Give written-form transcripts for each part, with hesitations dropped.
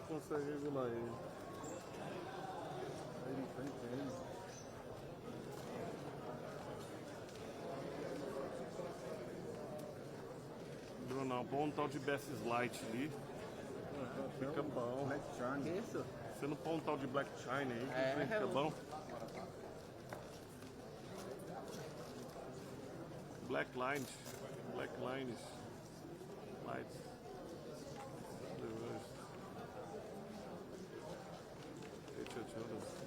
consegue regular ele. Ele tem. Brunão, põe um tal de Best Light ali. Fica bom. Black Charm. Isso? Você não põe um tal de Black China aí, que É, trem fica bom. Black Lines. Lights. É fechado.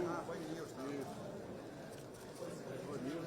Ah, Band News. Isso. Band News,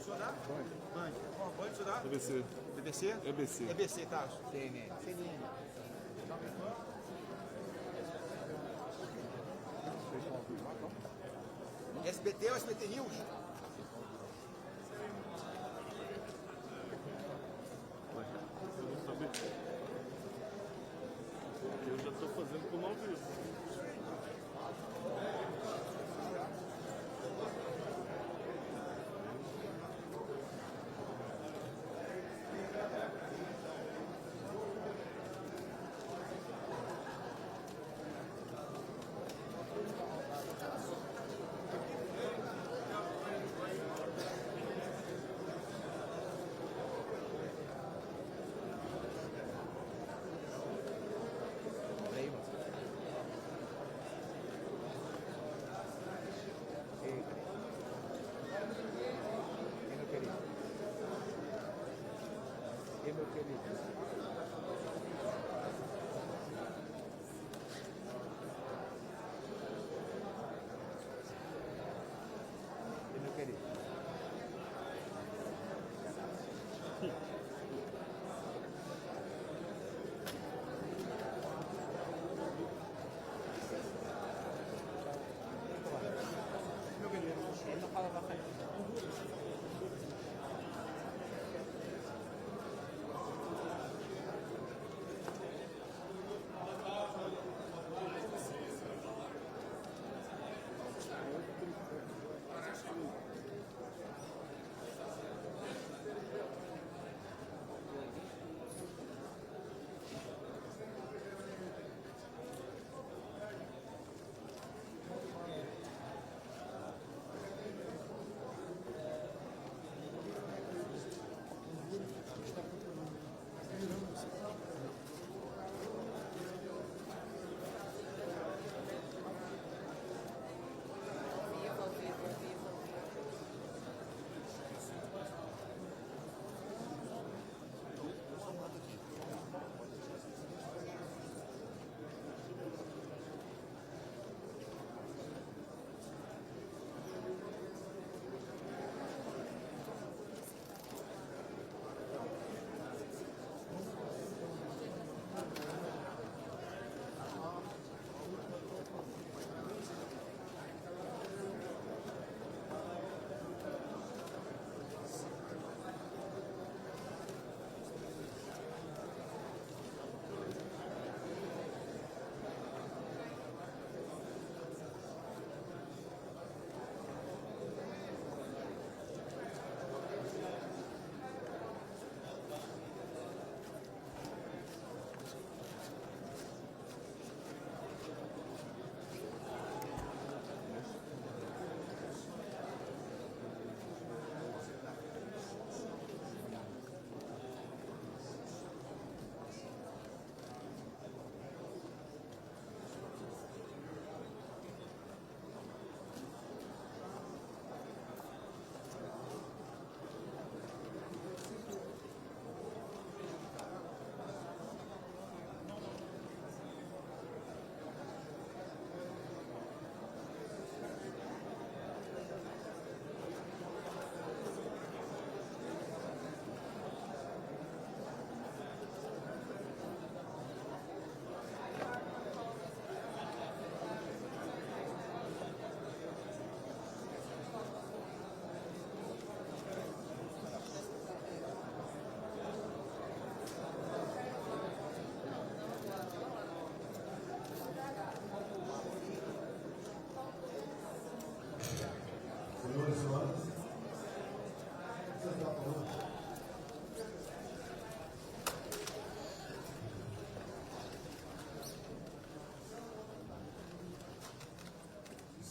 O senhor dá? Band. Qual Band o senhor dá? EBC. BBC? EBC. EBC, tá. CNN. SBT ou SBT News? Eu não sabia. Eu já tô fazendo com 9 isso.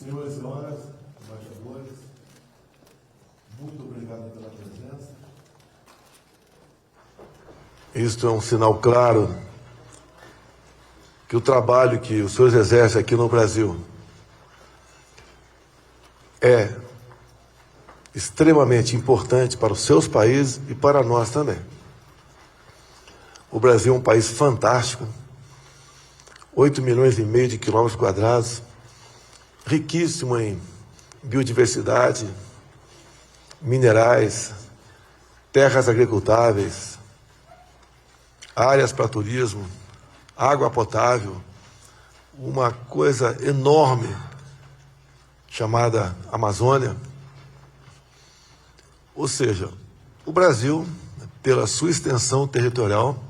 Senhores e senhoras, embaixadores, muito obrigado pela presença. Isto é um sinal claro que o trabalho que os senhores exercem aqui no Brasil é extremamente importante para os seus países e para nós também. O Brasil é um país fantástico, 8,5 milhões de quilômetros quadrados, riquíssimo em biodiversidade, minerais, terras agricultáveis, áreas para turismo, água potável, uma coisa enorme chamada Amazônia. Ou seja, o Brasil, pela sua extensão territorial,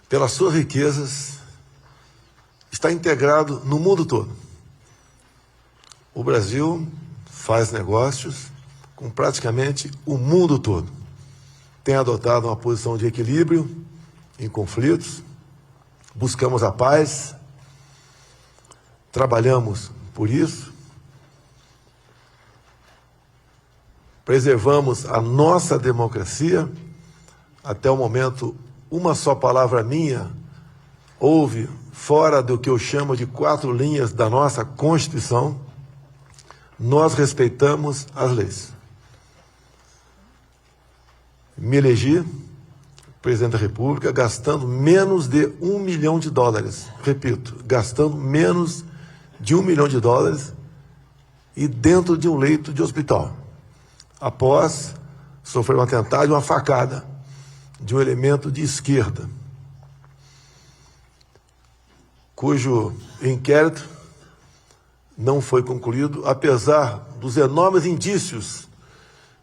pelas suas riquezas, está integrado no mundo todo. O Brasil faz negócios com praticamente o mundo todo. Tem adotado uma posição de equilíbrio em conflitos, buscamos a paz, trabalhamos por isso, preservamos a nossa democracia. Até o momento, uma só palavra minha houve fora do que eu chamo de 4 linhas da nossa Constituição. Nós respeitamos as leis. Me elegi presidente da República gastando menos de $1 milhão. Repito, gastando menos de $1 milhão e dentro de um leito de hospital, após sofrer um atentado e uma facada de um elemento de esquerda, cujo inquérito não foi concluído, apesar dos enormes indícios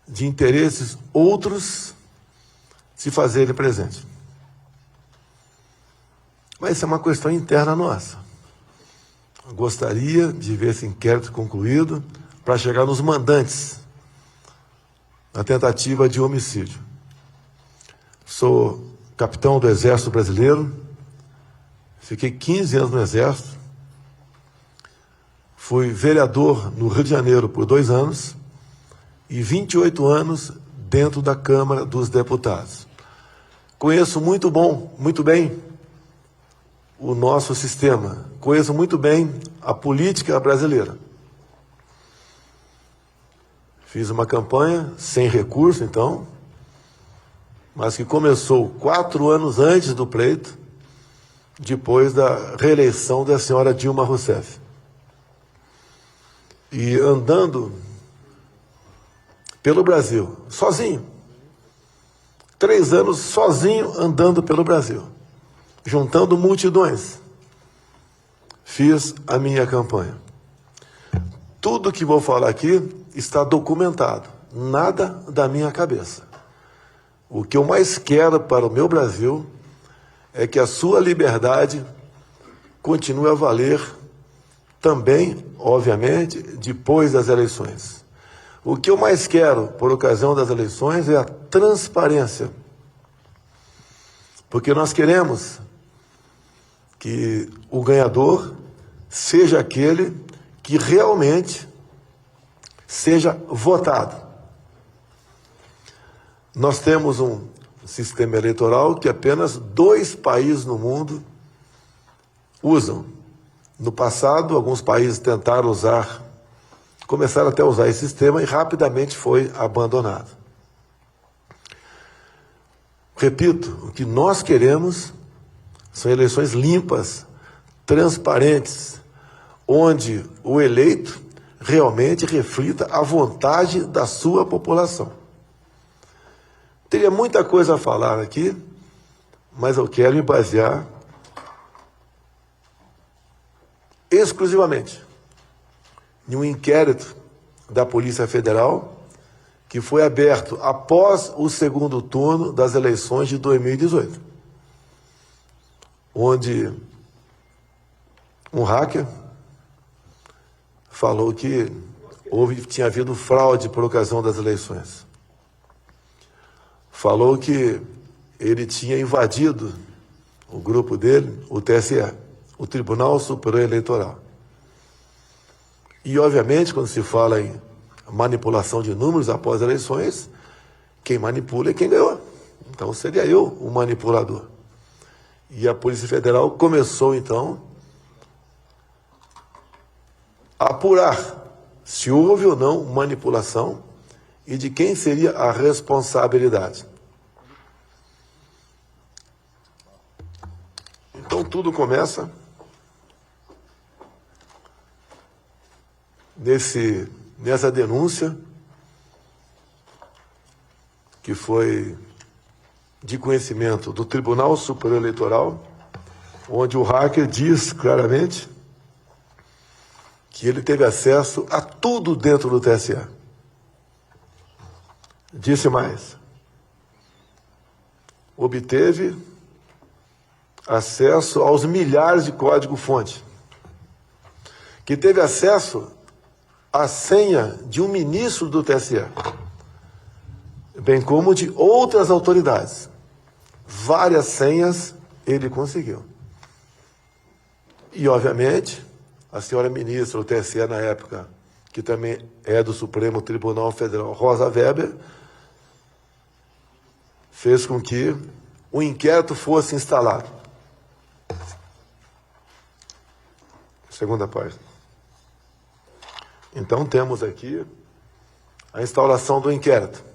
de interesses outros se fazerem presente. Mas isso é uma questão interna nossa. Eu gostaria de ver esse inquérito concluído para chegar nos mandantes na tentativa de homicídio. Sou capitão do Exército Brasileiro, fiquei 15 anos no Exército, fui vereador no Rio de Janeiro por 2 anos e 28 anos dentro da Câmara dos Deputados. Conheço muito bem o nosso sistema, conheço muito bem a política brasileira. Fiz uma campanha sem recurso, então, mas que começou 4 anos antes do pleito, depois da reeleição da senhora Dilma Rousseff. E andando pelo Brasil, sozinho, 3 anos sozinho andando pelo Brasil, juntando multidões, fiz a minha campanha. Tudo que vou falar aqui está documentado, nada da minha cabeça. O que eu mais quero para o meu Brasil é que a sua liberdade continue a valer também, obviamente, depois das eleições. O que eu mais quero, por ocasião das eleições, é a transparência. Porque nós queremos que o ganhador seja aquele que realmente seja votado. Nós temos um sistema eleitoral que apenas 2 países no mundo usam. No passado, alguns países tentaram usar, começaram até a usar esse sistema e rapidamente foi abandonado. Repito, o que nós queremos são eleições limpas, transparentes, onde o eleito realmente reflita a vontade da sua população. Teria muita coisa a falar aqui, mas eu quero me basear exclusivamente em um inquérito da Polícia Federal que foi aberto após o segundo turno das eleições de 2018, onde um hacker falou que tinha havido fraude por ocasião das eleições. Falou que ele tinha invadido o grupo dele, o TSE, o Tribunal Superior Eleitoral. E, obviamente, quando se fala em manipulação de números após eleições, quem manipula é quem ganhou. Então, seria eu o manipulador. E a Polícia Federal começou, então, a apurar se houve ou não manipulação e de quem seria a responsabilidade. Então, tudo começa nessa denúncia que foi de conhecimento do Tribunal Superior Eleitoral, onde o hacker diz claramente que ele teve acesso a tudo dentro do TSE. Disse mais: obteve acesso aos milhares de código-fonte, que teve acesso à senha de um ministro do TSE, bem como de outras autoridades. Várias senhas ele conseguiu. E, obviamente, a senhora ministra do TSE na época, que também é do Supremo Tribunal Federal, Rosa Weber, fez com que o inquérito fosse instalado. Segunda página. Então, temos aqui a instauração do inquérito.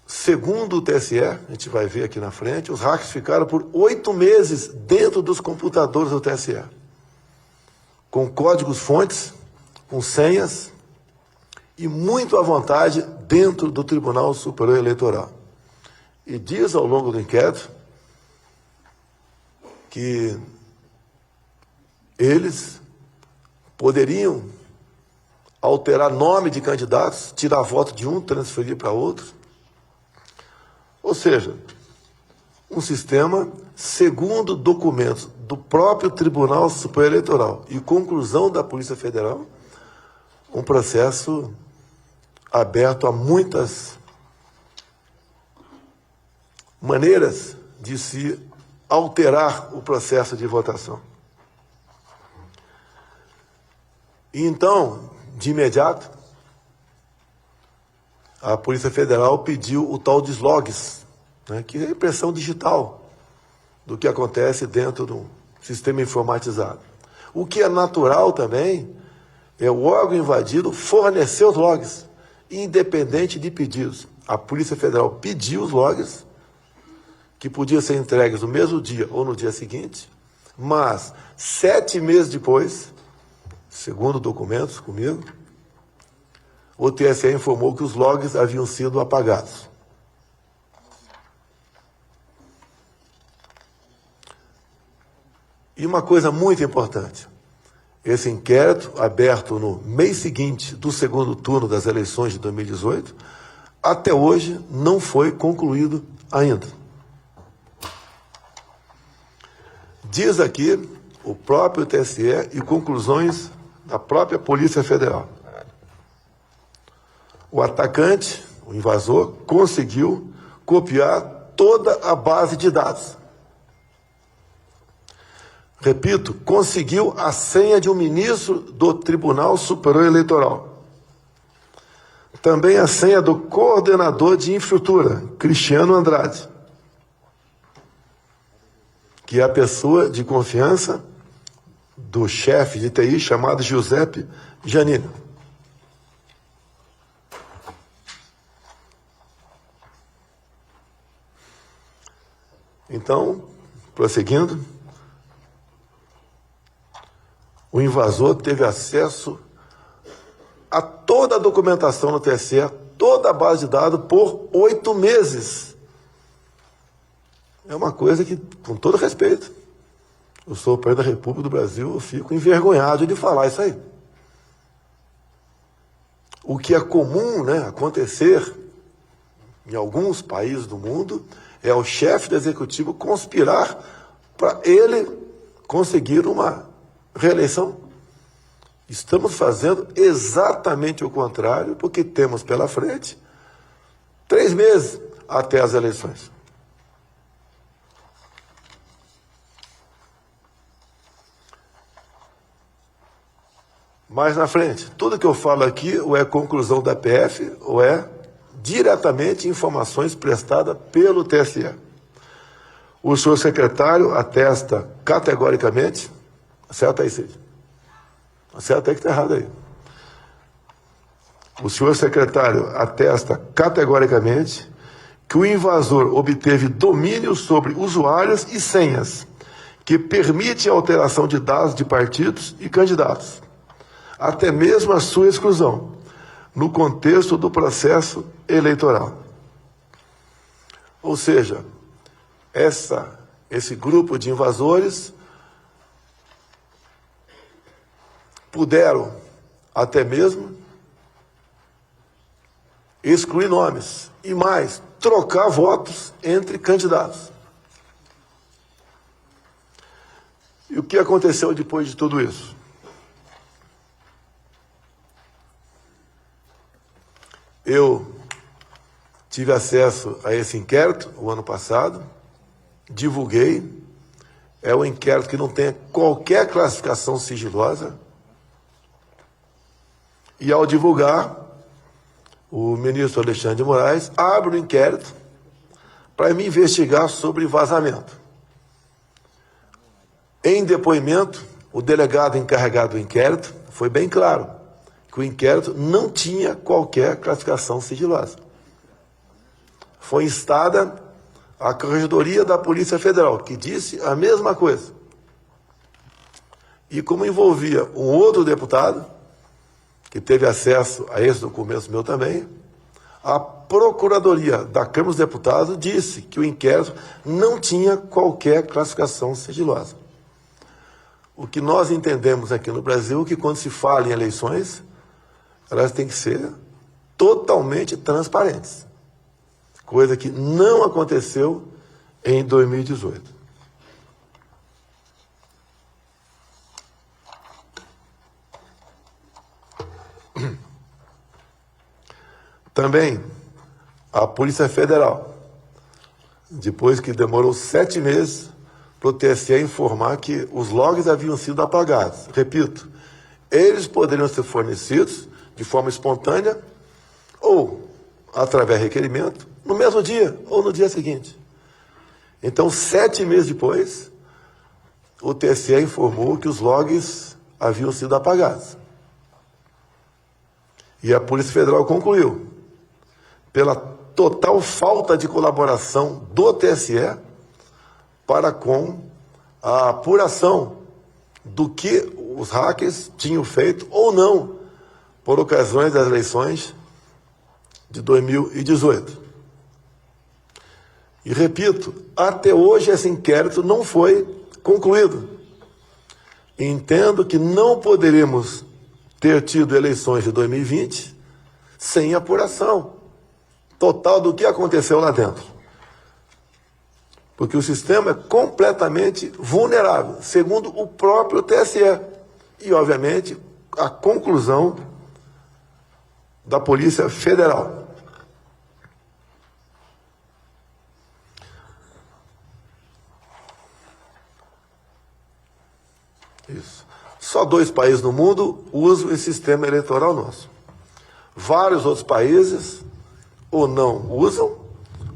Segundo o TSE, a gente vai ver aqui na frente, os hackers ficaram por 8 meses dentro dos computadores do TSE, com códigos-fontes, com senhas e muito à vontade dentro do Tribunal Superior Eleitoral. E diz ao longo do inquérito que eles poderiam alterar nome de candidatos, tirar voto de um, transferir para outro. Ou seja, um sistema, segundo documentos do próprio Tribunal Superior Eleitoral e conclusão da Polícia Federal, um processo aberto a muitas maneiras de se alterar o processo de votação. E então, de imediato, a Polícia Federal pediu o tal dos logs, né, que é a impressão digital do que acontece dentro do sistema informatizado. O que é natural também é o órgão invadido fornecer os logs, independente de pedidos. A Polícia Federal pediu os logs, que podiam ser entregues no mesmo dia ou no dia seguinte, mas 7 meses depois, segundo documentos comigo, o TSE informou que os logs haviam sido apagados. E uma coisa muito importante, esse inquérito, aberto no mês seguinte do segundo turno das eleições de 2018, até hoje não foi concluído ainda. Diz aqui o próprio TSE e conclusões da própria Polícia Federal. O atacante, o invasor, conseguiu copiar toda a base de dados. Repito, conseguiu a senha de um ministro do Tribunal Superior Eleitoral. Também a senha do coordenador de infraestrutura, Cristiano Andrade, que é a pessoa de confiança do chefe de TI chamado Giuseppe Giannini. Então, prosseguindo, o invasor teve acesso a toda a documentação no TSE, toda a base de dados por 8 meses. É uma coisa que, com todo respeito, eu sou o presidente da República do Brasil, eu fico envergonhado de falar isso aí. O que é comum, né, acontecer em alguns países do mundo é o chefe do executivo conspirar para ele conseguir uma reeleição. Estamos fazendo exatamente o contrário, porque temos pela frente 3 meses até as eleições. mais na frente. Tudo que eu falo aqui ou é conclusão da PF ou é diretamente informações prestadas pelo TSE. O senhor secretário atesta categoricamente, acerta aí, Cid. Acerta aí que está errado aí. O senhor secretário atesta categoricamente que o invasor obteve domínio sobre usuários e senhas que permite a alteração de dados de partidos e candidatos, até mesmo a sua exclusão, no contexto do processo eleitoral. Ou seja, esse grupo de invasores puderam até mesmo excluir nomes e mais, trocar votos entre candidatos. E o que aconteceu depois de tudo isso? Eu tive acesso a esse inquérito o ano passado, divulguei. É um inquérito que não tem qualquer classificação sigilosa. E ao divulgar, o ministro Alexandre de Moraes abre o inquérito para me investigar sobre vazamento. Em depoimento, o delegado encarregado do inquérito foi bem claro que o inquérito não tinha qualquer classificação sigilosa. Foi instada a Corregedoria da Polícia Federal, que disse a mesma coisa. E como envolvia um outro deputado, que teve acesso a esse documento meu também, a Procuradoria da Câmara dos Deputados disse que o inquérito não tinha qualquer classificação sigilosa. O que nós entendemos aqui no Brasil é que quando se fala em eleições, elas têm que ser totalmente transparentes. Coisa que não aconteceu em 2018. Também a Polícia Federal, depois que demorou 7 meses para o TSE informar que os logs haviam sido apagados. Repito, eles poderiam ser fornecidos de forma espontânea ou através de requerimento no mesmo dia ou no dia seguinte. Então, 7 meses depois, o TSE informou que os logs haviam sido apagados. E a Polícia Federal concluiu, pela total falta de colaboração do TSE para com a apuração do que os hackers tinham feito ou não por ocasiões das eleições de 2018. E repito, até hoje esse inquérito não foi concluído. Entendo que não poderemos ter tido eleições de 2020 sem apuração total do que aconteceu lá dentro. Porque o sistema é completamente vulnerável, segundo o próprio TSE. E, obviamente, a conclusão da Polícia Federal. Isso. Só 2 países no mundo usam esse sistema eleitoral nosso. Vários outros países ou não usam,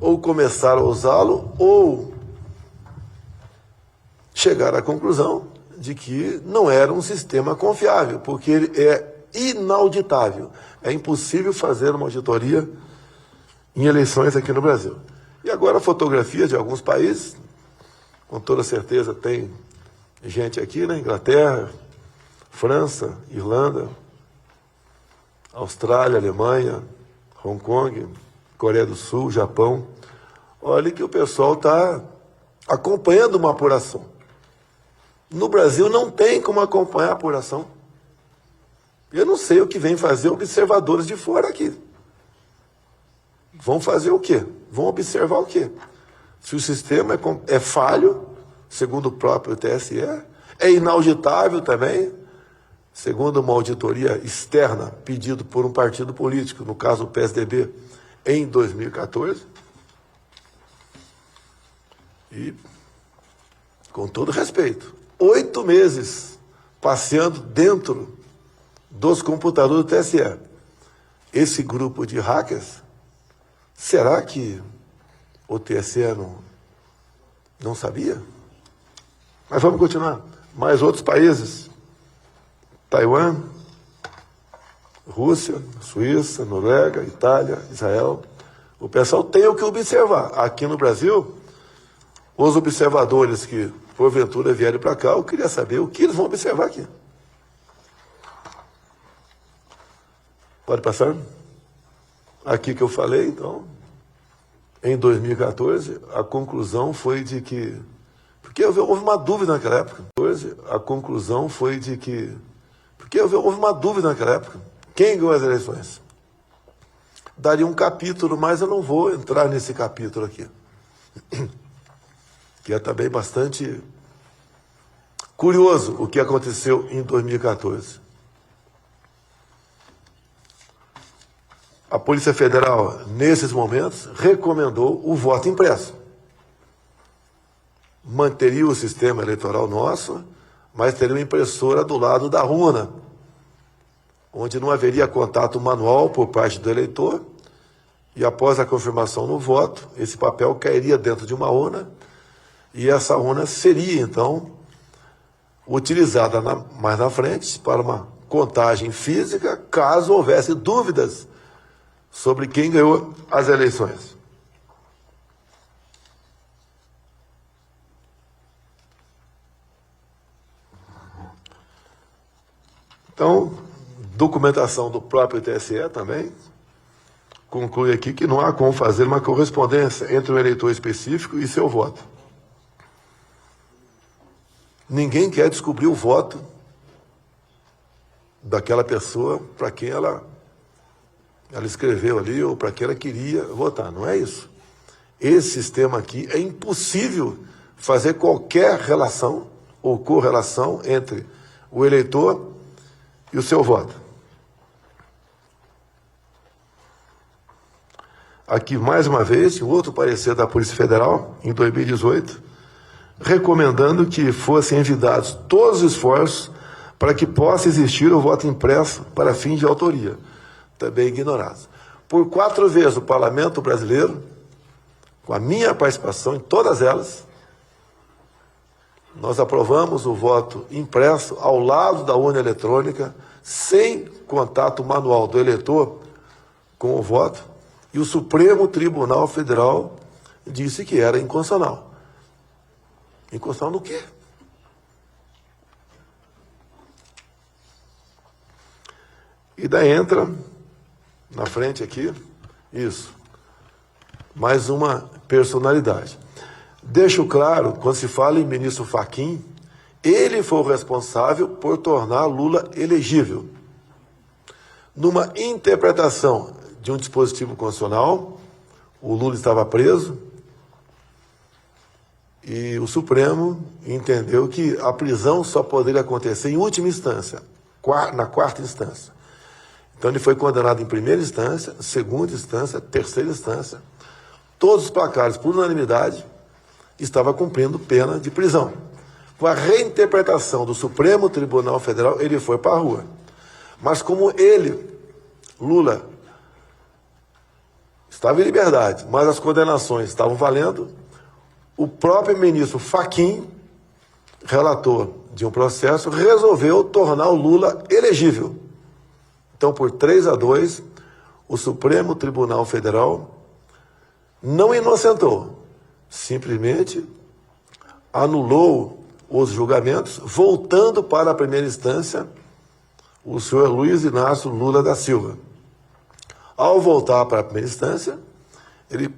ou começaram a usá-lo, ou chegaram à conclusão de que não era um sistema confiável, porque ele é inauditável. É impossível fazer uma auditoria em eleições aqui no Brasil. E agora fotografias de alguns países, com toda certeza tem gente aqui, né? Inglaterra, França, Irlanda, Austrália, Alemanha, Hong Kong, Coreia do Sul, Japão. Olha que o pessoal está acompanhando uma apuração. No Brasil não tem como acompanhar a apuração. Eu não sei o que vem fazer observadores de fora aqui. Vão fazer o quê? Vão observar o quê? Se o sistema é falho, segundo o próprio TSE, é inauditável também, segundo uma auditoria externa pedido por um partido político, no caso o PSDB, em 2014. E, com todo respeito, 8 meses passeando dentro dos computadores do TSE. Esse grupo de hackers, será que o TSE não sabia? Mas vamos continuar. Mais outros países. Taiwan, Rússia, Suíça, Noruega, Itália, Israel. O pessoal tem o que observar. Aqui no Brasil, os observadores que, porventura, vierem para cá, eu queria saber o que eles vão observar aqui. Pode passar? Aqui que eu falei, então, em 2014, a conclusão foi de que... Porque houve uma dúvida naquela época. A conclusão foi de que... Porque houve uma dúvida naquela época. Quem ganhou as eleições? Daria um capítulo, mas eu não vou entrar nesse capítulo aqui. Que é também bastante curioso o que aconteceu em 2014. A Polícia Federal, nesses momentos, recomendou o voto impresso. Manteria o sistema eleitoral nosso, mas teria uma impressora do lado da urna, onde não haveria contato manual por parte do eleitor, e após a confirmação no voto, esse papel cairia dentro de uma urna, e essa urna seria, então, utilizada mais na frente para uma contagem física, caso houvesse dúvidas sobre quem ganhou as eleições. Então, documentação do próprio TSE também conclui aqui que não há como fazer uma correspondência entre um eleitor específico e seu voto. Ninguém quer descobrir o voto daquela pessoa para quem ela escreveu ali ou para quem ela queria votar. Não é isso. Esse sistema aqui é impossível fazer qualquer relação ou correlação entre o eleitor e o seu voto. Aqui, mais uma vez, um outro parecer da Polícia Federal, em 2018, recomendando que fossem envidados todos os esforços para que possa existir o voto impresso para fins de autoria, também ignorados. Por 4 vezes o Parlamento brasileiro, com a minha participação em todas elas, nós aprovamos o voto impresso ao lado da urna eletrônica, sem contato manual do eleitor com o voto, e o Supremo Tribunal Federal disse que era inconstitucional. Inconstitucional no quê? E daí entra, na frente aqui, isso, mais uma personalidade. Deixo claro, quando se fala em ministro Fachin, ele foi o responsável por tornar Lula elegível. Numa interpretação de um dispositivo constitucional, o Lula estava preso e o Supremo entendeu que a prisão só poderia acontecer em última instância, na 4ª instância. Então ele foi condenado em primeira instância, segunda instância, terceira instância. Todos os placares, por unanimidade, estava cumprindo pena de prisão. Com a reinterpretação do Supremo Tribunal Federal, ele foi para a rua. Mas como ele, Lula, estava em liberdade, mas as condenações estavam valendo, o próprio ministro Fachin, relator de um processo, resolveu tornar o Lula elegível. Então, por 3-2, o Supremo Tribunal Federal não inocentou, simplesmente anulou os julgamentos, voltando para a primeira instância o senhor Luiz Inácio Lula da Silva. Ao voltar para a primeira instância, ele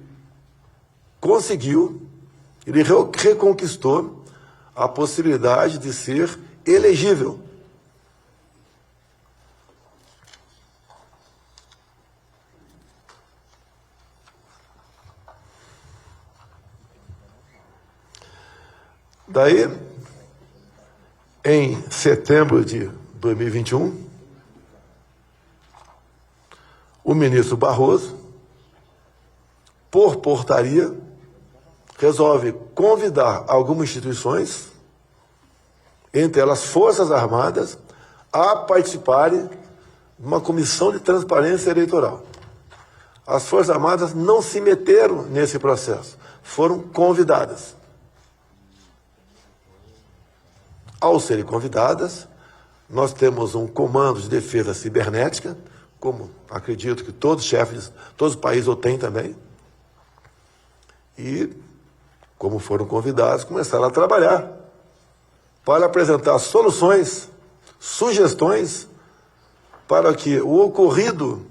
reconquistou a possibilidade de ser elegível. Daí, em setembro de 2021, o ministro Barroso, por portaria, resolve convidar algumas instituições, entre elas Forças Armadas, a participarem de uma comissão de transparência eleitoral. As Forças Armadas não se meteram nesse processo, foram convidadas. Ao serem convidadas, nós temos um comando de defesa cibernética, como acredito que todos os chefes, todos os países o têm também. E, como foram convidados, começaram a trabalhar para apresentar soluções, sugestões, para que o ocorrido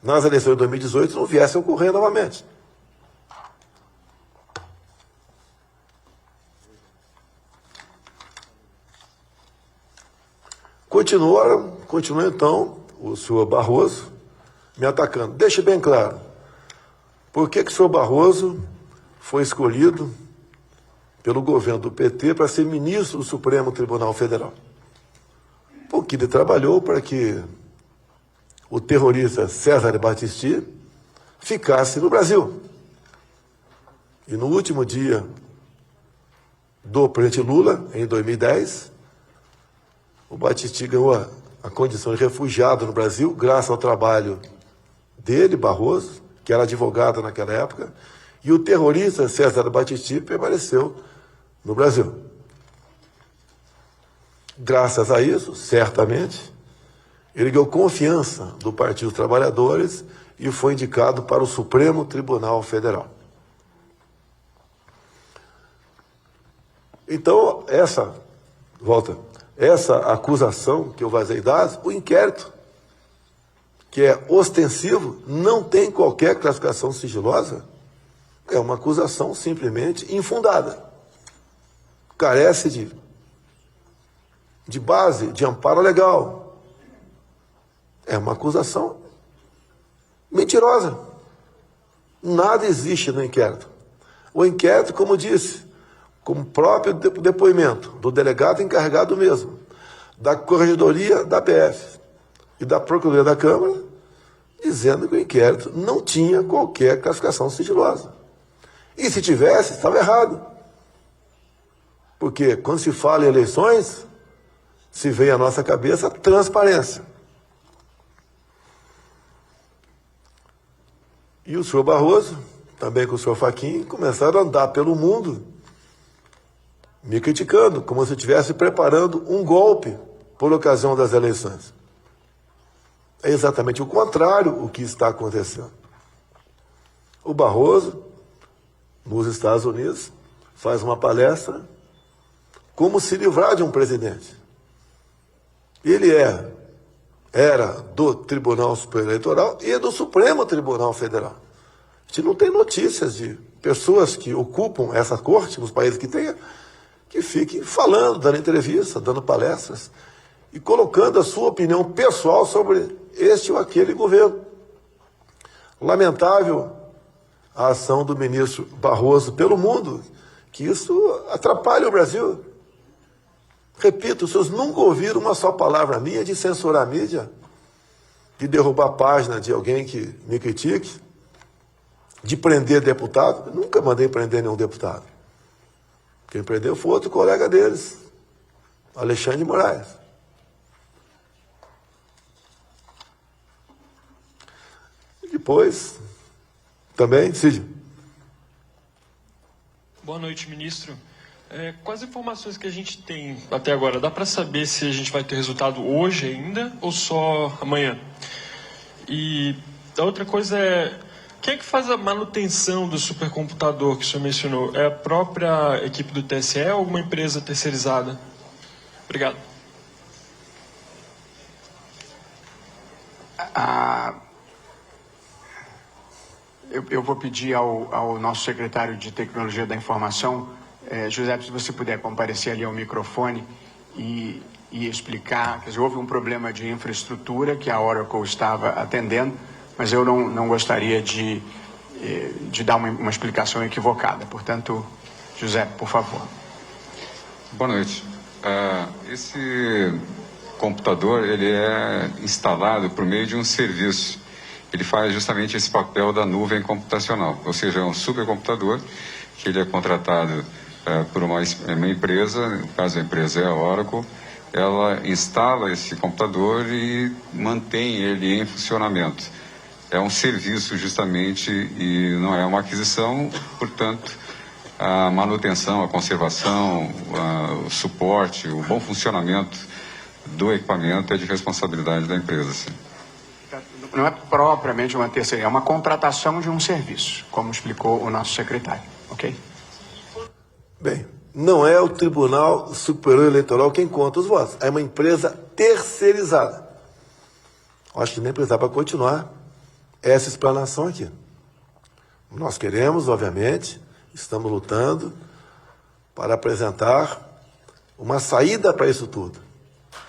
nas eleições de 2018 não viesse a ocorrer novamente. Continua então o senhor Barroso me atacando. Deixe bem claro, por que o senhor Barroso foi escolhido pelo governo do PT para ser ministro do Supremo Tribunal Federal? Porque ele trabalhou para que o terrorista César Battisti ficasse no Brasil. E no último dia do presidente Lula, em 2010, o Battisti ganhou a condição de refugiado no Brasil, graças ao trabalho dele, Barroso, que era advogado naquela época, e o terrorista César Battisti permaneceu no Brasil. Graças a isso, certamente, ele ganhou confiança do Partido dos Trabalhadores e foi indicado para o Supremo Tribunal Federal. Então, essa acusação que eu vazei dados, o inquérito, que é ostensivo, não tem qualquer classificação sigilosa, é uma acusação simplesmente infundada. Carece de base, de amparo legal. É uma acusação mentirosa. Nada existe no inquérito. O inquérito, como disse, como próprio depoimento do delegado encarregado mesmo, da Corregedoria da PF e da Procuradoria da Câmara, dizendo que o inquérito não tinha qualquer classificação sigilosa. E se tivesse, estava errado. Porque quando se fala em eleições, se vem à nossa cabeça transparência. E o senhor Barroso, também com o senhor Fachin, começaram a andar pelo mundo me criticando, como se estivesse preparando um golpe por ocasião das eleições. É exatamente o contrário o que está acontecendo. O Barroso, nos Estados Unidos, faz uma palestra como se livrar de um presidente. Ele era do Tribunal Superior Eleitoral e do Supremo Tribunal Federal. A gente não tem notícias de pessoas que ocupam essa corte, nos países que tenha, que fiquem falando, dando entrevista, dando palestras e colocando a sua opinião pessoal sobre este ou aquele governo. Lamentável a ação do ministro Barroso pelo mundo, que isso atrapalha o Brasil. Repito, os senhores nunca ouviram uma só palavra minha de censurar a mídia, de derrubar a página de alguém que me critique, de prender deputado. Eu nunca mandei prender nenhum deputado. Quem prendeu foi outro colega deles, Alexandre de Moraes. E depois, também, Cid. Boa noite, ministro. Com as informações que a gente tem até agora, dá para saber se a gente vai ter resultado hoje ainda ou só amanhã? E a outra coisa é, quem é que faz a manutenção do supercomputador que o senhor mencionou? É a própria equipe do TSE ou alguma empresa terceirizada? Obrigado. Eu vou pedir ao nosso secretário de Tecnologia da Informação, José, se você puder comparecer ali ao microfone e explicar. Quer dizer, houve um problema de infraestrutura que a Oracle estava atendendo, mas eu não gostaria de dar uma explicação equivocada. Portanto, José, por favor. Boa noite. Esse computador ele é instalado por meio de um serviço. Ele faz justamente esse papel da nuvem computacional, ou seja, é um supercomputador que ele é contratado por uma empresa, no caso a empresa é a Oracle, ela instala esse computador e mantém ele em funcionamento. É um serviço justamente e não é uma aquisição, portanto, a manutenção, a conservação, o suporte, o bom funcionamento do equipamento é de responsabilidade da empresa. Sim. Não é propriamente uma terceira, é uma contratação de um serviço, como explicou o nosso secretário, ok? Bem, não é o Tribunal Superior Eleitoral quem conta os votos, é uma empresa terceirizada. Acho que nem precisava continuar essa explanação aqui. Nós queremos, obviamente, estamos lutando para apresentar uma saída para isso tudo.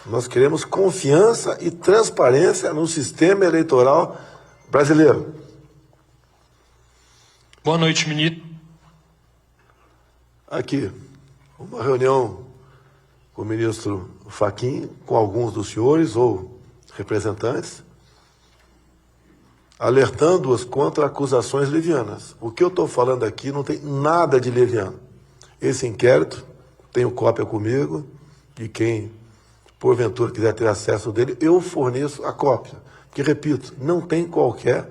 Nós queremos confiança e transparência no sistema eleitoral brasileiro. Boa noite, ministro. Aqui, uma reunião com o ministro Fachin, com alguns dos senhores ou representantes, alertando-os contra acusações levianas. O que eu estou falando aqui não tem nada de leviano. Esse inquérito, tenho cópia comigo, e quem, porventura, quiser ter acesso dele, eu forneço a cópia. Porque, repito, não tem qualquer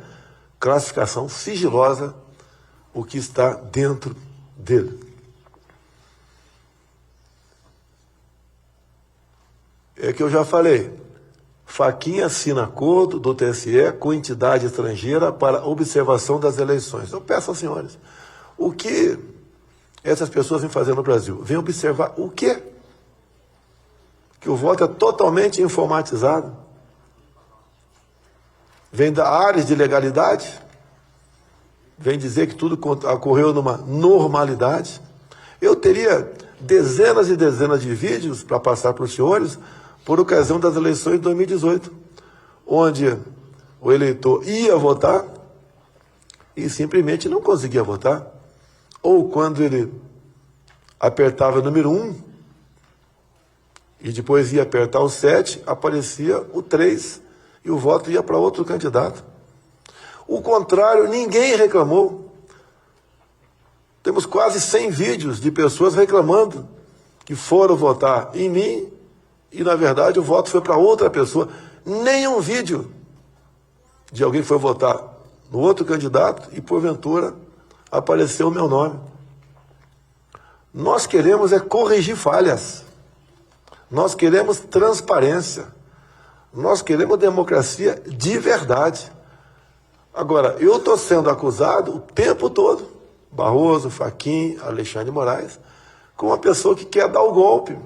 classificação sigilosa o que está dentro dele. É que eu já falei. Fachin assina acordo do TSE com entidade estrangeira para observação das eleições. Eu peço aos senhores, o que essas pessoas vêm fazer no Brasil? Vêm observar o quê? Que o voto é totalmente informatizado? Vem da área de legalidade? Vem dizer que tudo ocorreu numa normalidade? Eu teria dezenas e dezenas de vídeos para passar para os senhores por ocasião das eleições de 2018, onde o eleitor ia votar e simplesmente não conseguia votar. Ou quando ele apertava o número 1 e depois ia apertar o 7, aparecia o 3 e o voto ia para outro candidato. O contrário, ninguém reclamou. Temos quase 100 vídeos de pessoas reclamando que foram votar em mim e, na verdade, o voto foi para outra pessoa. Nenhum vídeo de alguém que foi votar no outro candidato e, porventura, apareceu o meu nome. Nós queremos é corrigir falhas. Nós queremos transparência. Nós queremos democracia de verdade. Agora, eu estou sendo acusado o tempo todo, Barroso, Fachin, Alexandre de Moraes, como uma pessoa que quer dar o golpe.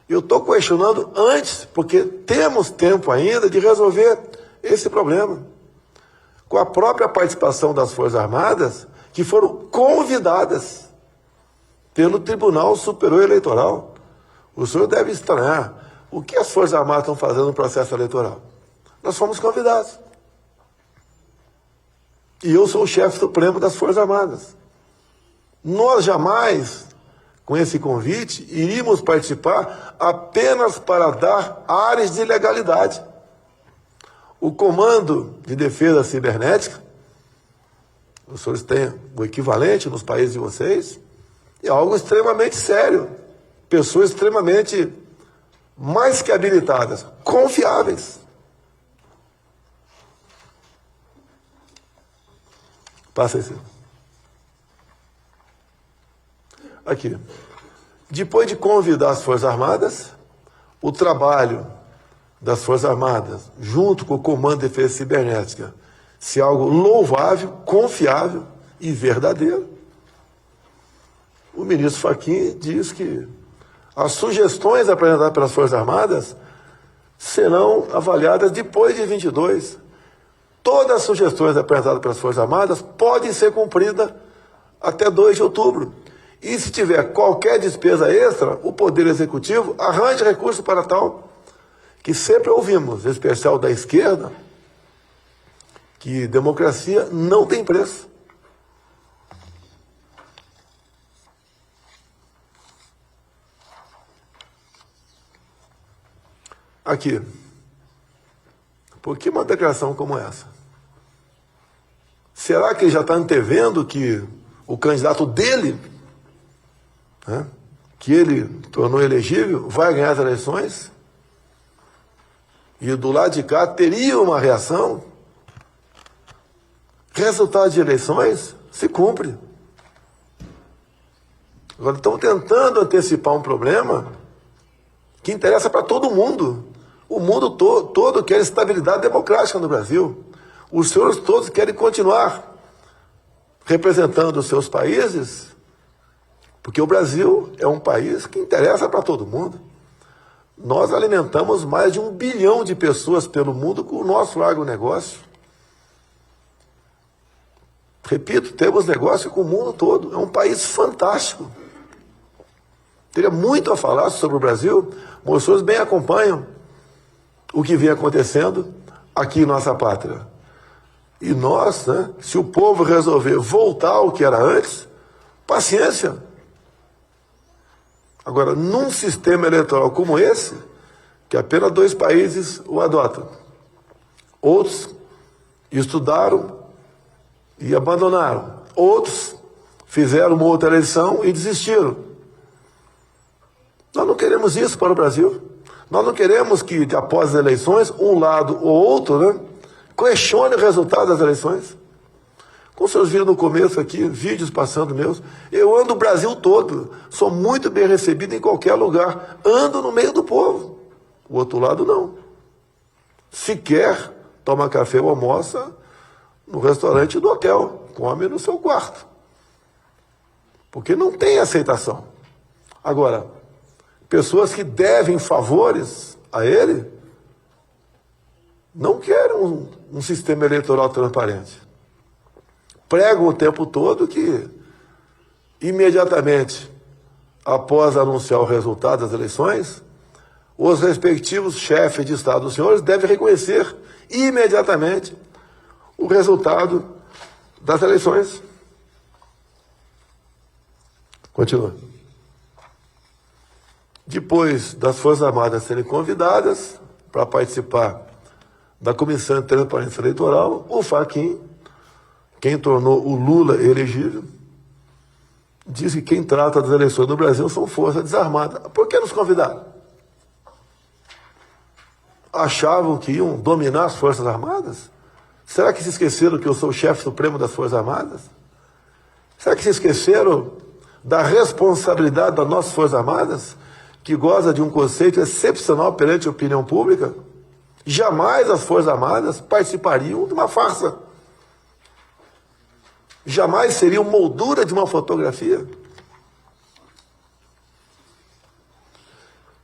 Eu estou questionando antes, porque temos tempo ainda de resolver esse problema. Com a própria participação das Forças Armadas, que foram convidadas pelo Tribunal Superior Eleitoral. O senhor deve estranhar o que as Forças Armadas estão fazendo no processo eleitoral. Nós fomos convidados. E eu sou o chefe supremo das Forças Armadas. Nós jamais, com esse convite, iríamos participar apenas para dar áreas de legalidade. O Comando de Defesa Cibernética, os senhores têm o equivalente nos países de vocês, é algo extremamente sério. Pessoas extremamente mais que habilitadas, confiáveis. Passa esse. Aqui. Depois de convidar as Forças Armadas, o trabalho das Forças Armadas, junto com o Comando de Defesa Cibernética, se algo louvável, confiável e verdadeiro, o ministro Fachin diz que as sugestões apresentadas pelas Forças Armadas serão avaliadas depois de 22. Todas as sugestões apresentadas pelas Forças Armadas podem ser cumpridas até 2 de outubro. E se tiver qualquer despesa extra, o Poder Executivo arranje recurso para tal. Que sempre ouvimos, em especial da esquerda, que democracia não tem preço. Aqui. Por que uma declaração como essa? Será que ele já está antevendo que o candidato dele, que ele tornou elegível, vai ganhar as eleições, e do lado de cá teria uma reação. Resultado de eleições se cumpre. Agora estão tentando antecipar um problema que interessa para todo mundo. O mundo todo quer estabilidade democrática no Brasil. Os senhores todos querem continuar representando os seus países, porque o Brasil é um país que interessa para todo mundo. Nós alimentamos mais de 1 bilhão de pessoas pelo mundo com o nosso agronegócio. Repito, temos negócio com o mundo todo. É um país fantástico. Teria muito a falar sobre o Brasil, mas os senhores bem acompanham o que vem acontecendo aqui em nossa pátria. E nós, né, se o povo resolver voltar ao que era antes, paciência. Agora, num sistema eleitoral como esse, que apenas 2 países o adotam, outros estudaram e abandonaram, outros fizeram uma outra eleição e desistiram. Nós não queremos isso para o Brasil. Nós não queremos que, após as eleições, um lado ou outro, né, questione o resultado das eleições. Como vocês viram no começo aqui, vídeos passando meus, eu ando o Brasil todo, sou muito bem recebido em qualquer lugar, ando no meio do povo. O outro lado não. Sequer toma café ou almoça no restaurante do hotel, come no seu quarto. Porque não tem aceitação. Agora, pessoas que devem favores a ele não querem um sistema eleitoral transparente. Pregam o tempo todo que, imediatamente após anunciar o resultado das eleições, os respectivos chefes de Estado dos senhores devem reconhecer imediatamente o resultado das eleições. Continua. Depois das Forças Armadas serem convidadas para participar da Comissão de Transparência Eleitoral, o Fachin, quem tornou o Lula elegível, diz que quem trata das eleições do Brasil são forças desarmadas. Por que nos convidaram? Achavam que iam dominar as Forças Armadas? Será que se esqueceram que eu sou o chefe supremo das Forças Armadas? Será que se esqueceram da responsabilidade das nossas Forças Armadas, que goza de um conceito excepcional perante a opinião pública? Jamais as Forças Armadas participariam de uma farsa. Jamais seriam moldura de uma fotografia.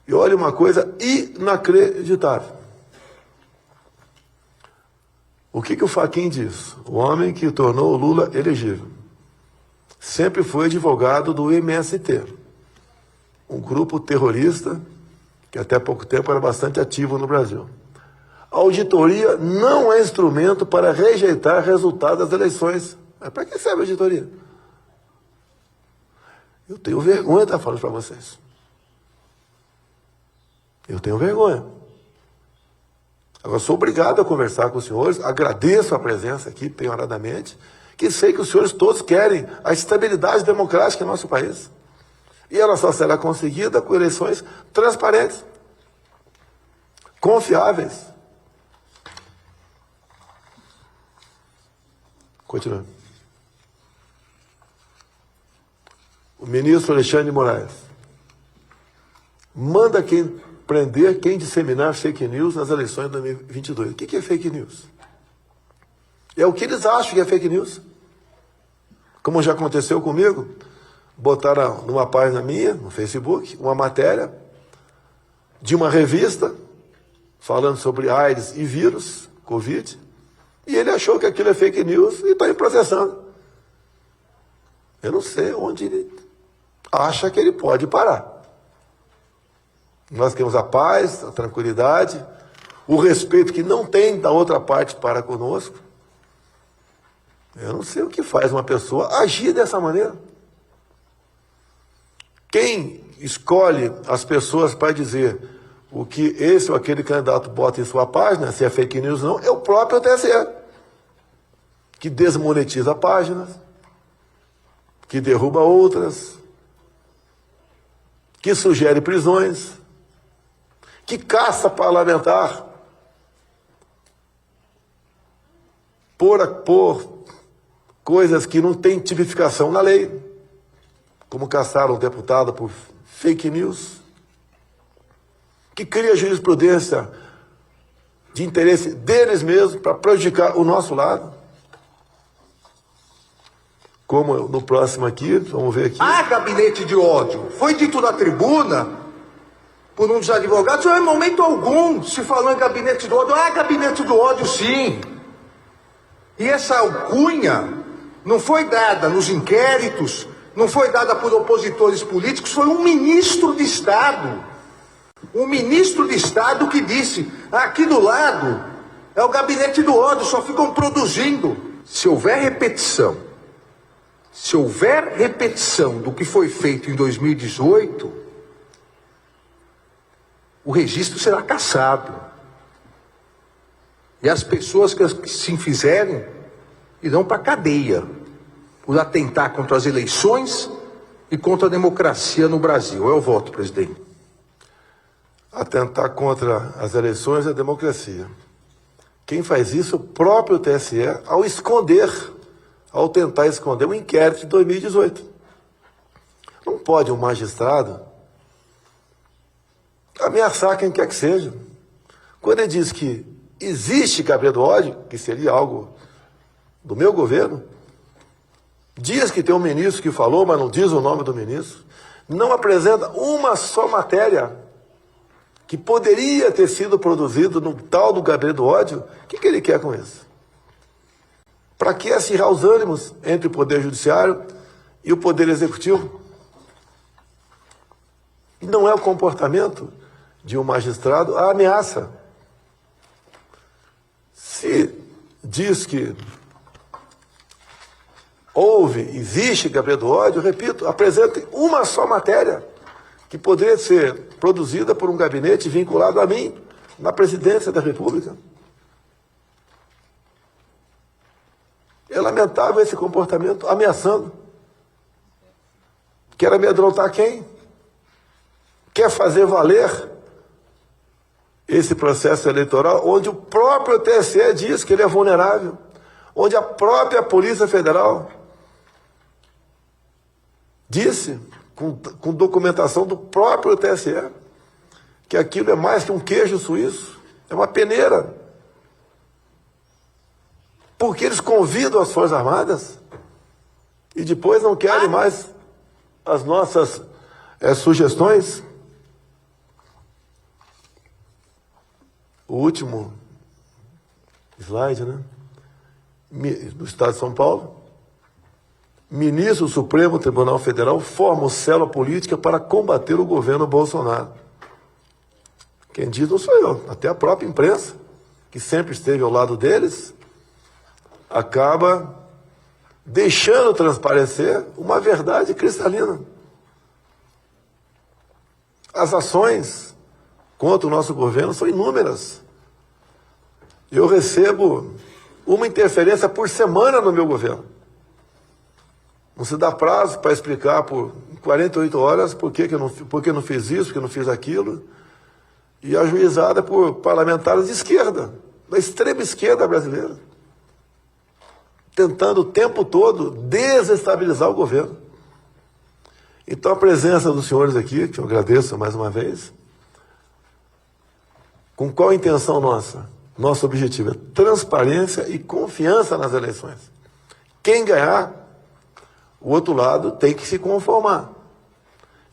E olha uma coisa inacreditável. O que o Fachin diz? O homem que tornou o Lula elegível sempre foi advogado do MST, um grupo terrorista que até pouco tempo era bastante ativo no Brasil. A auditoria não é instrumento para rejeitar resultados das eleições. Mas para que serve a auditoria? Eu tenho vergonha de estar falando para vocês. Eu tenho vergonha. Agora, sou obrigado a conversar com os senhores, agradeço a presença aqui, penhoradamente, que sei que os senhores todos querem a estabilidade democrática em nosso país. E ela só será conseguida com eleições transparentes, confiáveis. Continuando. O ministro Alexandre de Moraes manda prender quem disseminar fake news nas eleições de 2022. O que é fake news? É o que eles acham que é fake news. Como já aconteceu comigo, botaram numa página minha, no Facebook, uma matéria de uma revista falando sobre AIDS e vírus, Covid, e ele achou que aquilo é fake news e está me processando. Eu não sei onde ele acha que ele pode parar. Nós queremos a paz, a tranquilidade, o respeito que não tem da outra parte para conosco. Eu não sei o que faz uma pessoa agir dessa maneira. Quem escolhe as pessoas para dizer o que esse ou aquele candidato bota em sua página, se é fake news ou não, é o próprio TSE, que desmonetiza páginas, que derruba outras, que sugere prisões, que caça parlamentar por coisas que não têm tipificação na lei, como caçar um deputado por fake news, que cria jurisprudência de interesse deles mesmos para prejudicar o nosso lado. Como no próximo aqui, vamos ver aqui. Ah, gabinete de ódio. Foi dito na tribuna, por um dos advogados, em momento algum se falou em gabinete do ódio. Ah, gabinete do ódio, sim. E essa alcunha não foi dada nos inquéritos, não foi dada por opositores políticos, foi um ministro de Estado. Um ministro de Estado que disse, aqui do lado é o gabinete do ódio, só ficam produzindo. Se houver repetição do que foi feito em 2018, o registro será cassado. E as pessoas que se fizerem irão para a cadeia por atentar contra as eleições e contra a democracia no Brasil. É o voto, presidente. Atentar contra as eleições e a democracia. Quem faz isso é o próprio TSE, ao tentar esconder o inquérito de 2018. Não pode um magistrado ameaçar quem quer que seja. Quando ele diz que existe cabreiro do ódio, que seria algo do meu governo, diz que tem um ministro que falou, mas não diz o nome do ministro, não apresenta uma só matéria que poderia ter sido produzido no tal do gabinete do ódio. O que ele quer com isso? Para que acirrar os ânimos entre o Poder Judiciário e o Poder Executivo? E não é o comportamento de um magistrado a ameaça. Se diz que existe gabinete do ódio, repito, apresente uma só matéria que poderia ser produzida por um gabinete vinculado a mim, na presidência da República. É lamentável esse comportamento, ameaçando. Quer amedrontar quem? Quer fazer valer esse processo eleitoral, onde o próprio TSE diz que ele é vulnerável, onde a própria Polícia Federal disse, com documentação do próprio TSE, que aquilo é mais que um queijo suíço, é uma peneira. Porque eles convidam as Forças Armadas e depois não querem mais as nossas sugestões. O último slide, né? Do Estado de São Paulo. Ministro do Supremo Tribunal Federal forma célula política para combater o governo Bolsonaro. Quem diz não sou eu, até a própria imprensa, que sempre esteve ao lado deles, acaba deixando transparecer uma verdade cristalina. As ações contra o nosso governo são inúmeras. Eu recebo uma interferência por semana no meu governo. Não se dá prazo para explicar por 48 horas por que eu não fiz isso, por que eu não fiz aquilo. E ajuizada por parlamentares de esquerda, da extrema esquerda brasileira, tentando o tempo todo desestabilizar o governo. Então a presença dos senhores aqui, que eu agradeço mais uma vez, com qual intenção nossa? Nosso objetivo é transparência e confiança nas eleições. Quem ganhar, o outro lado tem que se conformar.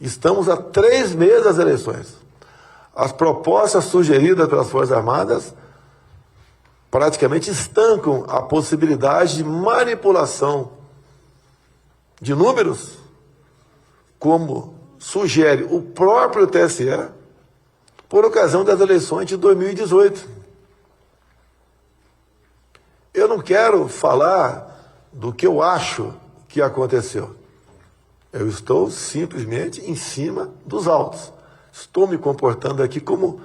Estamos há 3 meses das eleições. As propostas sugeridas pelas Forças Armadas praticamente estancam a possibilidade de manipulação de números, como sugere o próprio TSE, por ocasião das eleições de 2018. Eu não quero falar do que eu acho que aconteceu. Eu estou simplesmente em cima dos autos. Estou me comportando aqui como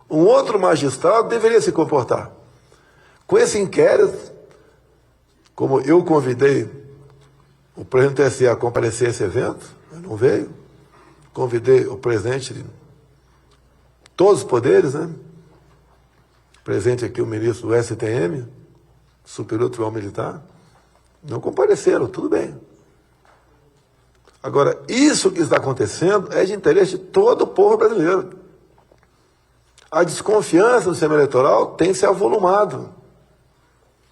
um outro magistrado deveria se comportar. Com esse inquérito, como eu convidei o presidente do TSE a comparecer a esse evento, ele não veio. convidei o presidente de todos os poderes, né? Presente aqui o ministro do STM, Superior Tribunal Militar, não compareceram, tudo bem. Agora, isso que está acontecendo é de interesse de todo o povo brasileiro. A desconfiança do sistema eleitoral tem se avolumado.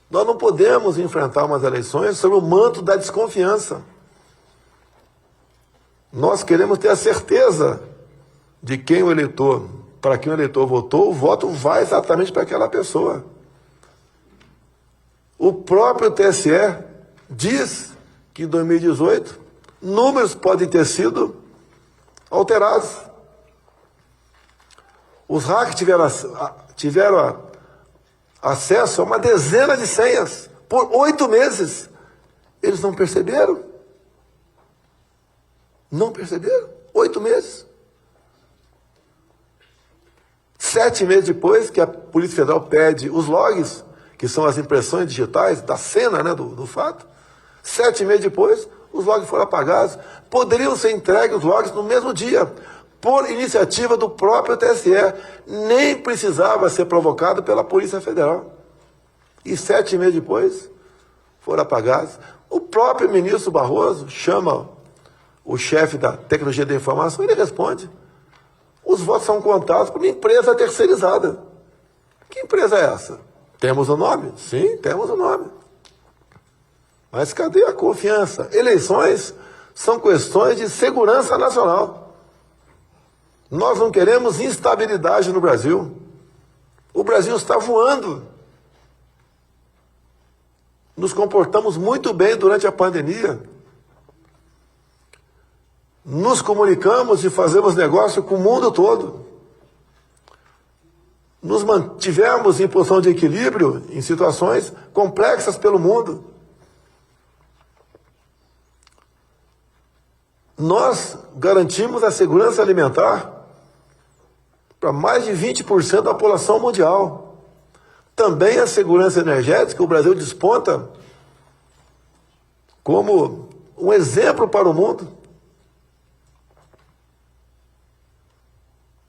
Nós não podemos enfrentar umas eleições sob o manto da desconfiança. Nós queremos ter a certeza de quem o eleitor, para quem o eleitor votou, o voto vai exatamente para aquela pessoa. O próprio TSE diz que em 2018 números podem ter sido alterados. Os hackers tiveram acesso a uma dezena de senhas por 8 meses. Eles não perceberam? Não perceberam? 8 meses. 7 meses depois que a Polícia Federal pede os logs, que são as impressões digitais da cena, né, do fato, 7 meses depois, os logs foram apagados. Poderiam ser entregues os logs no mesmo dia, por iniciativa do próprio TSE. Nem precisava ser provocado pela Polícia Federal. E 7 meses depois, foram apagados. O próprio ministro Barroso chama o chefe da tecnologia da informação e ele responde: os votos são contados por uma empresa terceirizada. Que empresa é essa? Temos o nome? Sim, temos o nome. Mas cadê a confiança? Eleições são questões de segurança nacional. Nós não queremos instabilidade no Brasil. O Brasil está voando. Nos comportamos muito bem durante a pandemia. Nos comunicamos e fazemos negócio com o mundo todo. Nos mantivemos em posição de equilíbrio em situações complexas pelo mundo. Nós garantimos a segurança alimentar para mais de 20% da população mundial. Também a segurança energética, o Brasil desponta como um exemplo para o mundo.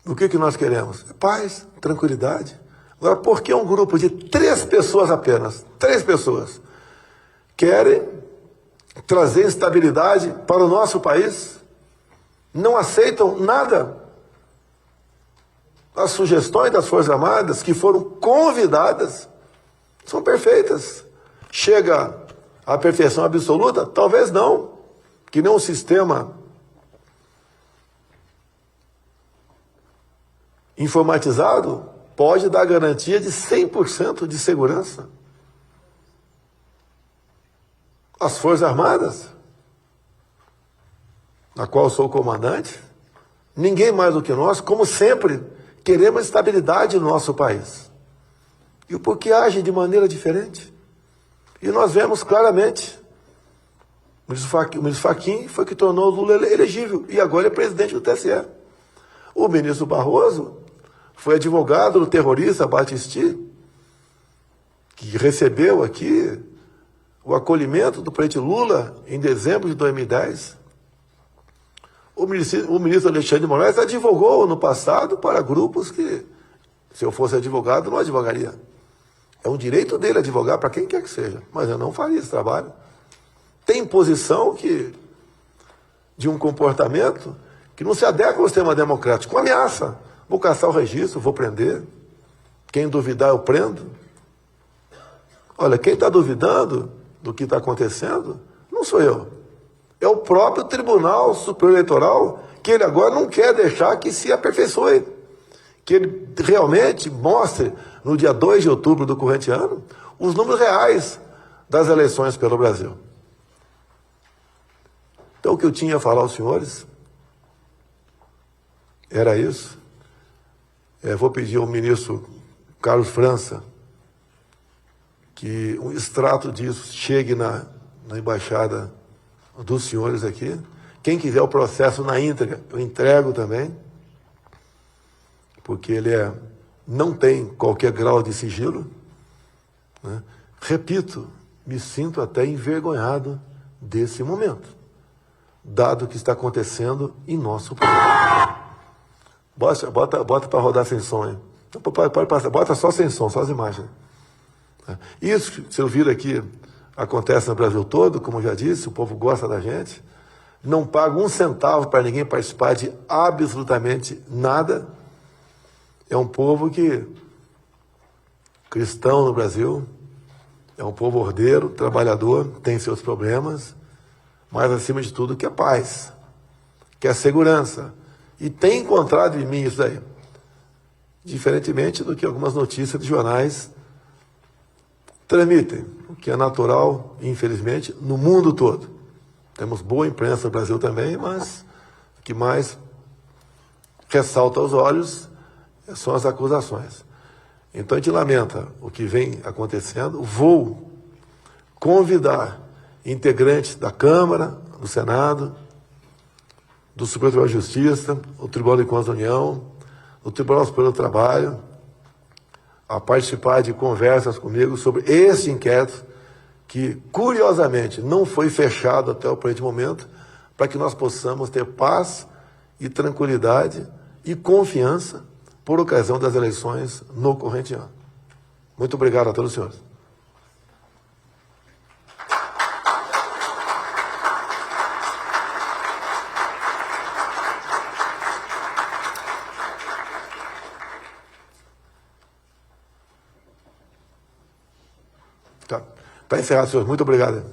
O que nós queremos? Paz, tranquilidade. Agora, por que um grupo de 3 pessoas apenas, 3 pessoas, querem trazer instabilidade para o nosso país? Não aceitam nada? As sugestões das Forças Armadas que foram convidadas são perfeitas. Chega à perfeição absoluta? Talvez não. Que nem um sistema informatizado pode dar garantia de 100% de segurança. As Forças Armadas, na qual sou comandante, ninguém mais do que nós, como sempre, queremos estabilidade no nosso país. E o porquê age de maneira diferente? E nós vemos claramente, o ministro Fachin foi que tornou o Lula elegível, e agora é presidente do TSE. O ministro Barroso foi advogado do terrorista Battisti, que recebeu aqui o acolhimento do presidente Lula em dezembro de 2010. O ministro Alexandre de Moraes advogou no passado para grupos que, se eu fosse advogado, não advogaria. É um direito dele advogar para quem quer que seja, mas eu não faria esse trabalho. Tem posição de um comportamento que não se adequa ao sistema democrático, com ameaça. Vou caçar o registro, vou prender. Quem duvidar, eu prendo. Olha, quem está duvidando do que está acontecendo, não sou eu. É o próprio Tribunal Superior Eleitoral, que ele agora não quer deixar que se aperfeiçoe. Que ele realmente mostre, no dia 2 de outubro do corrente ano, os números reais das eleições pelo Brasil. Então, o que eu tinha a falar aos senhores era isso. Vou pedir ao ministro Carlos França que um extrato disso chegue na embaixada dos senhores aqui. Quem quiser o processo na íntegra, eu entrego também, porque ele não tem qualquer grau de sigilo, né? Repito, me sinto até envergonhado desse momento. dado o que está acontecendo em nosso país. Bota para rodar sem som, hein? Pode passar, bota só sem som, só as imagens. Isso que vocês viram aqui acontece no Brasil todo, como eu já disse, o povo gosta da gente. Não paga um centavo para ninguém participar de absolutamente nada. É um povo cristão no Brasil, é um povo ordeiro, trabalhador, tem seus problemas, mas acima de tudo quer paz, quer segurança. E tem encontrado em mim isso aí. Diferentemente do que algumas notícias de jornais transmitem, o que é natural, infelizmente, no mundo todo. Temos boa imprensa no Brasil também, mas o que mais ressalta aos olhos são as acusações. Então a gente lamenta o que vem acontecendo. Vou convidar integrantes da Câmara, do Senado, do Supremo Tribunal de Justiça, o Tribunal de Contas da União, o Tribunal Superior do Trabalho, a participar de conversas comigo sobre esse inquérito, que, curiosamente, não foi fechado até o presente momento, para que nós possamos ter paz e tranquilidade e confiança por ocasião das eleições no corrente ano. Muito obrigado a todos os senhores. Tá encerrado, senhores. Muito obrigado.